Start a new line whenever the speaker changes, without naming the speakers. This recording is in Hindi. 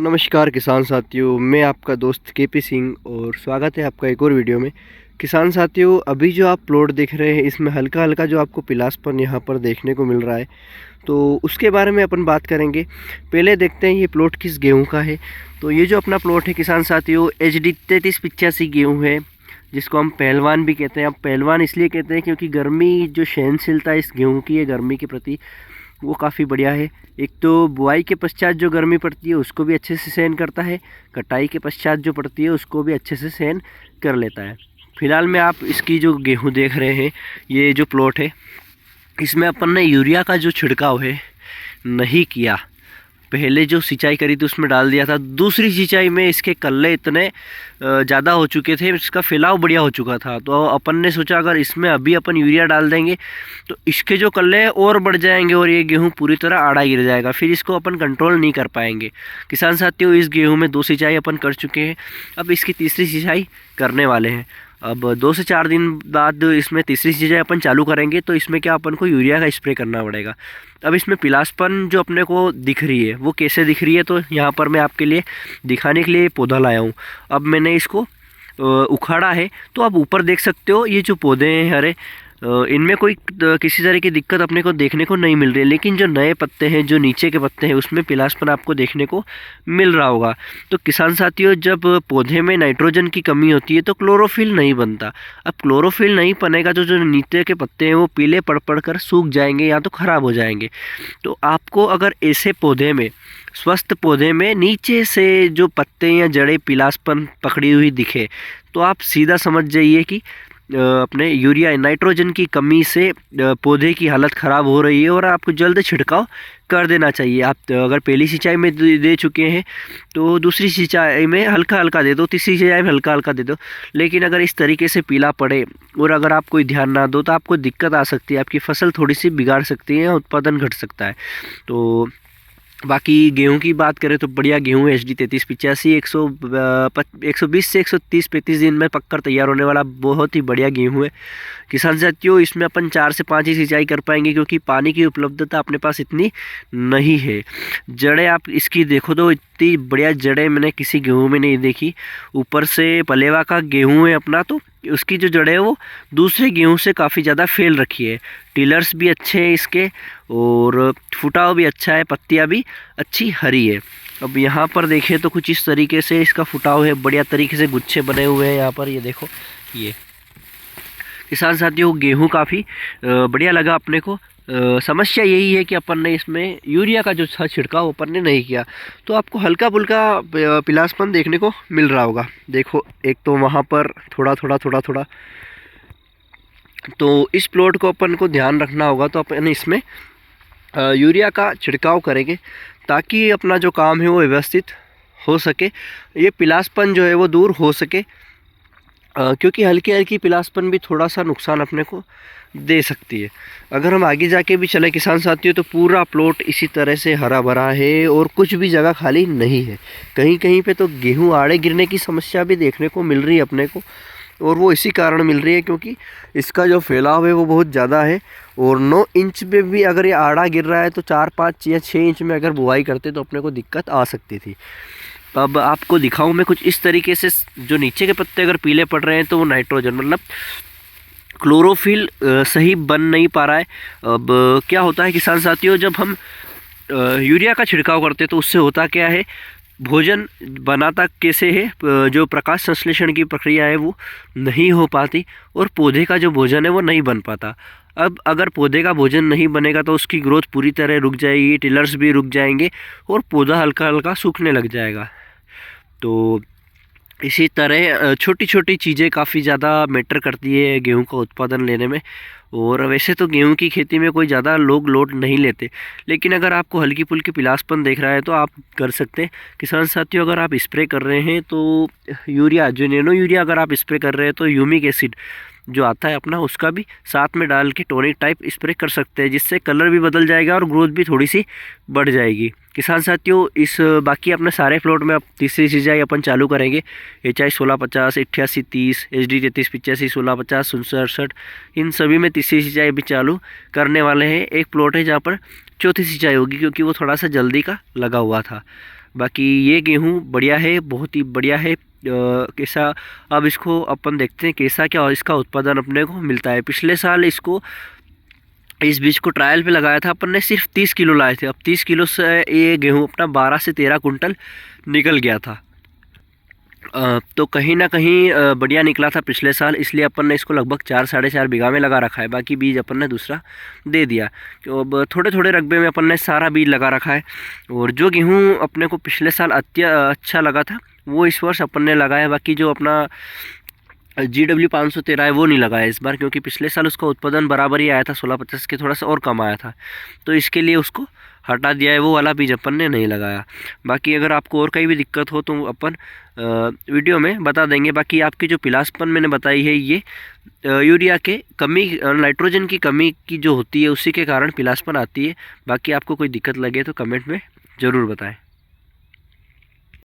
नमस्कार किसान साथियों, मैं आपका दोस्त केपी सिंह और स्वागत है आपका एक और वीडियो में। किसान साथियों, अभी जो आप प्लॉट देख रहे हैं इसमें हल्का हल्का जो आपको पीलासपन यहाँ पर देखने को मिल रहा है, तो उसके बारे में अपन बात करेंगे। पहले देखते हैं ये प्लॉट किस गेहूं का है। तो ये जो अपना प्लॉट है किसान साथियों, HD 3385 गेहूँ है, जिसको हम पहलवान भी कहते हैं। अब पहलवान इसलिए कहते हैं क्योंकि गर्मी जो सहनशीलता इस गेहूँ की है गर्मी के प्रति, वो काफ़ी बढ़िया है। एक तो बुआई के पश्चात जो गर्मी पड़ती है उसको भी अच्छे से सहन करता है, कटाई के पश्चात जो पड़ती है उसको भी अच्छे से सहन कर लेता है। फिलहाल में आप इसकी जो गेहूं देख रहे हैं, ये जो प्लॉट है इसमें अपन ने यूरिया का जो छिड़काव है नहीं किया। पहले जो सिंचाई करी थी उसमें डाल दिया था। दूसरी सिंचाई में इसके कल्ले इतने ज़्यादा हो चुके थे, इसका फैलाव बढ़िया हो चुका था, तो अपन ने सोचा अगर इसमें अभी अपन यूरिया डाल देंगे तो इसके जो कल्ले और बढ़ जाएंगे और ये गेहूं पूरी तरह आड़ा गिर जाएगा, फिर इसको अपन कंट्रोल नहीं कर पाएंगे। किसान साथियों, इस गेहूं में 2 सिंचाई अपन कर चुके हैं, अब इसकी तीसरी सिंचाई करने वाले हैं। अब 2 से 4 दिन बाद इसमें तीसरी सिंचाई अपन चालू करेंगे, तो इसमें क्या अपन को यूरिया का स्प्रे करना पड़ेगा। अब इसमें पीलासपन जो अपने को दिख रही है वो कैसे दिख रही है, तो यहाँ पर मैं आपके लिए दिखाने के लिए पौधा लाया हूँ। अब मैंने इसको उखाड़ा है, तो आप ऊपर देख सकते हो ये जो पौधे हैं हरे, इनमें कोई किसी तरह की दिक्कत अपने को देखने को नहीं मिल रही है। लेकिन जो नए पत्ते हैं, जो नीचे के पत्ते हैं, उसमें पीलासपन आपको देखने को मिल रहा होगा। तो किसान साथियों, जब पौधे में नाइट्रोजन की कमी होती है तो क्लोरोफिल नहीं बनता। अब क्लोरोफिल नहीं बनेगा तो जो नीचे के पत्ते हैं वो पीले पड़ पड़ कर सूख जाएंगे या तो ख़राब हो जाएंगे। तो आपको अगर ऐसे पौधे में, स्वस्थ पौधे में नीचे से जो पत्ते या जड़ें पीलासपन पकड़ी हुई दिखे, तो आप सीधा समझ जाइए कि अपने यूरिया नाइट्रोजन की कमी से पौधे की हालत ख़राब हो रही है और आपको जल्द छिड़काव कर देना चाहिए। आप अगर पहली सिंचाई में दे चुके हैं तो दूसरी सिंचाई में हल्का हल्का दे दो, तीसरी सिंचाई में हल्का हल्का दे दो। लेकिन अगर इस तरीके से पीला पड़े और अगर आप कोई ध्यान ना दो तो आपको दिक्कत आ सकती है, आपकी फसल थोड़ी सी बिगाड़ सकती है, उत्पादन घट सकता है। तो बाकी गेहूं की बात करें तो बढ़िया गेहूं है। HD 3385 120 से 130-135 दिन में पककर तैयार होने वाला बहुत ही बढ़िया गेहूं है। किसान साथियों, इसमें अपन 4 से 5 ही सिंचाई कर पाएंगे क्योंकि पानी की उपलब्धता अपने पास इतनी नहीं है। जड़ें आप इसकी देखो तो इतनी बढ़िया जड़ें मैंने किसी गेहूं में नहीं देखी। ऊपर से पलेवा का गेहूं है अपना, तो उसकी जो जड़ें है वो दूसरे गेहूं से काफ़ी ज़्यादा फैल रखी है। टिलर्स भी अच्छे हैं इसके और फुटाव भी अच्छा है, पत्तियां भी अच्छी हरी है। अब यहाँ पर देखें तो कुछ इस तरीके से इसका फुटाव है, बढ़िया तरीके से गुच्छे बने हुए हैं यहाँ पर, ये देखो। ये किसान साथियों, गेहूं काफ़ी बढ़िया लगा अपने को। समस्या यही है कि अपन ने इसमें यूरिया का जो था छिड़काव अपन ने नहीं किया, तो आपको हल्का फुल्का पीलासपन देखने को मिल रहा होगा। देखो, एक तो वहाँ पर थोड़ा थोड़ा, तो इस प्लॉट को अपन को ध्यान रखना होगा। तो अपन इसमें यूरिया का छिड़काव करेंगे ताकि अपना जो काम है वो व्यवस्थित हो सके, ये पीलासपन जो है वो दूर हो सके। क्योंकि हल्की हल्की पीलासपन भी थोड़ा सा नुकसान अपने को दे सकती है। अगर हम आगे जाके भी चले किसान साथियों, तो पूरा प्लॉट इसी तरह से हरा भरा है और कुछ भी जगह खाली नहीं है। कहीं कहीं पे तो गेहूं आड़े गिरने की समस्या भी देखने को मिल रही है अपने को, और वो इसी कारण मिल रही है क्योंकि इसका जो फैलाव है वो बहुत ज़्यादा है। और 9 इंच पे भी अगर ये आड़ा गिर रहा है तो 4, 5 या 6 इंच में अगर बुआई करते तो अपने को दिक्कत आ सकती थी। अब आपको दिखाऊं मैं कुछ इस तरीके से, जो नीचे के पत्ते अगर पीले पड़ रहे हैं तो वो नाइट्रोजन मतलब क्लोरोफिल सही बन नहीं पा रहा है। अब क्या होता है किसान साथियों, जब हम यूरिया का छिड़काव करते हैं तो उससे होता क्या है, भोजन बनाता कैसे है, जो प्रकाश संश्लेषण की प्रक्रिया है वो नहीं हो पाती और पौधे का जो भोजन है वो नहीं बन पाता। अब अगर पौधे का भोजन नहीं बनेगा तो उसकी ग्रोथ पूरी तरह रुक जाएगी, टिलर्स भी रुक जाएंगे और पौधा हल्का हल्का सूखने लग जाएगा। तो इसी तरह छोटी छोटी चीज़ें काफ़ी ज़्यादा मैटर करती है गेहूं का उत्पादन लेने में। और वैसे तो गेहूं की खेती में कोई ज़्यादा लोग लोड नहीं लेते, लेकिन अगर आपको हल्की फुल्की पीलासपन देख रहा है तो आप कर सकते हैं। किसान साथियों, अगर आप स्प्रे कर रहे हैं तो यूरिया, जो नैनो यूरिया अगर आप स्प्रे कर रहे हैं तो ह्यूमिक एसिड जो आता है अपना, उसका भी साथ में डाल के टॉनिक टाइप स्प्रे कर सकते हैं, जिससे कलर भी बदल जाएगा और ग्रोथ भी थोड़ी सी बढ़ जाएगी। किसान साथियों, इस बाकी अपने सारे प्लॉट में अब तीसरी सिंचाई अपन चालू करेंगे। HI 1650, 8830, HD 3385, 1650, 67, इन सभी में तीसरी सिंचाई भी चालू करने वाले हैं। एक प्लॉट है जहाँ पर चौथी सिंचाई होगी क्योंकि वो थोड़ा सा जल्दी का लगा हुआ था। बाकी ये गेहूँ बढ़िया है, बहुत ही बढ़िया है। कैसा, अब इसको अपन देखते हैं कैसा क्या इसका उत्पादन अपने को मिलता है। पिछले साल इस बीज को ट्रायल पे लगाया था अपन ने, सिर्फ 30 किलो लाए थे। अब 30 किलो से ये गेहूँ अपना 12 से 13 कुंटल निकल गया था। तो कहीं ना कहीं बढ़िया निकला था पिछले साल, इसलिए अपन ने इसको लगभग 4-4.5 बीघा में लगा रखा है। बाकी बीज अपन ने दूसरा दे दिया। तो अब थोड़े थोड़े रकबे में अपन ने सारा बीज लगा रखा है। और जो गेहूँ अपने को पिछले साल अच्छा लगा था वो इस वर्ष अपन ने लगाया। बाकी जो अपना GW 513 है वो नहीं लगाया इस बार, क्योंकि पिछले साल उसका उत्पादन बराबर ही आया था 1650 के, थोड़ा सा और कम आया था, तो इसके लिए उसको हटा दिया है। वो वाला बीज अपन ने नहीं लगाया। बाकी अगर आपको और कहीं भी दिक्कत हो तो अपन वीडियो में बता देंगे। बाकी आपकी जो पिलासपन मैंने बताई है ये यूरिया के कमी, नाइट्रोजन की कमी की जो होती है उसी के कारण पिलासपन आती है। बाकी आपको कोई दिक्कत लगे तो कमेंट में ज़रूर बताएं।